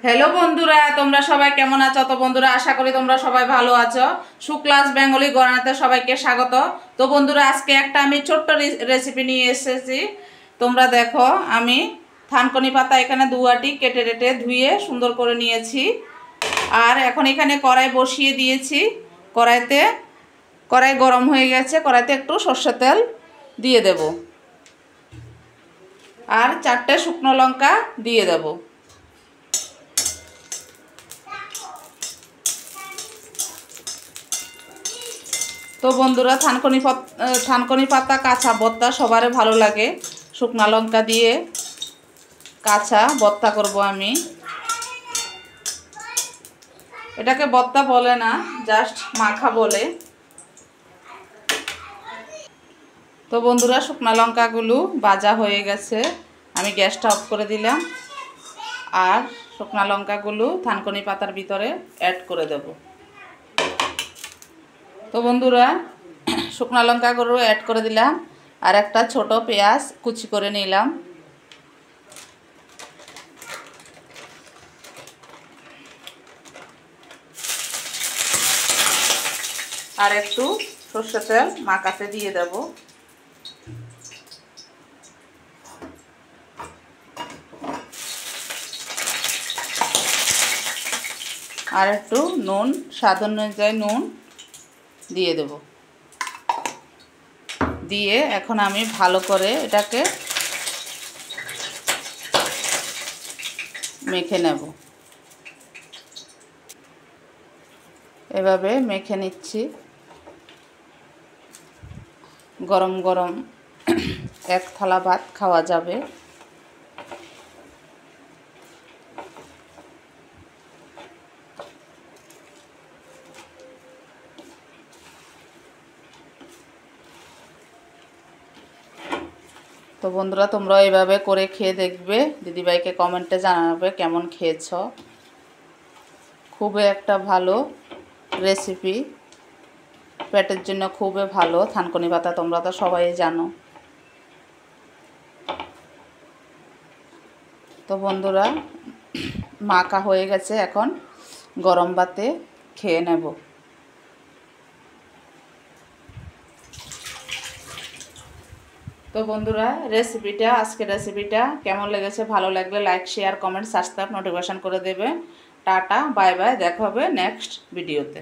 Hello বন্ধুরা, তোমরা সবাই কেমন আছো? তো বন্ধুরা, আশা করি তোমরা সবাই ভালো আছো। সুক্লাস বেঙ্গলি গড়ানাতে সবাইকে স্বাগত। তো বন্ধুরা, আজকে একটা আমি ছোট্ট রেসিপি নিয়ে এসেছি। তোমরা দেখো, আমি থানকুনি পাতা এখানে দুয়াটি কেটে কেটে ধুয়ে সুন্দর করে নিয়েছি। আর এখন এখানে কড়াই বসিয়ে দিয়েছি। কড়াই গরম হয়ে গেছে। কড়াইতে একটু সর্ষের তেল দিয়ে দেব, আর 4টে শুকনো লঙ্কা দিয়ে দেব। তো বন্ধুরা, থানকুনি পাতা কাঁচা ভর্তা সবারই ভালো লাগে। শুকনা লঙ্কা দিয়ে কাঁচা ভর্তা করব আমি। এটাকে ভর্তা বলে না, জাস্ট মাখা বলে। তো বন্ধুরা, শুকনা লঙ্কাগুলো ভাজা হয়ে গেছে। আমি গ্যাসটা অফ করে দিলাম, আর শুকনা লঙ্কাগুলো থানকুনি পাতার ভিতরে অ্যাড করে দেব। তো বন্ধুরা, শুকনা লঙ্কাগুলো অ্যাড করে দিলাম, আর একটা ছোট পেঁয়াজ কুচি করে নিলাম। আর একটু সরষের তেল মাখাতে দিয়ে দেব। আর একটু নুন, স্বাদ অনুযায়ী নুন দিয়ে দেব। দিয়ে এখন আমি ভালো করে এটাকে মেখে নেব। এভাবে মেখে নিচ্ছি। গরম গরম এক থালা ভাত খাওয়া যাবে। তো বন্ধুরা, তোমরা এইভাবে করে খেয়ে দেখবে। দিদিভাইকে কমেন্টে জানাবে কেমন খেয়েছ। খুবই একটা ভালো রেসিপি, পেটের জন্য খুবই ভালো। থানকুনি পাতা তোমরা তো সবাই জানো। তো বন্ধুরা, মাখা হয়ে গেছে। এখন গরম ভাতে খেয়ে নেব। তো বন্ধুরা, আজকের রেসিপিটা কেমন লেগেছে? ভালো লাগলে like, share, comment, subscribe, notification করে দেবে। টাটা, বাই বাই, দেখা হবে নেক্সট ভিডিওতে।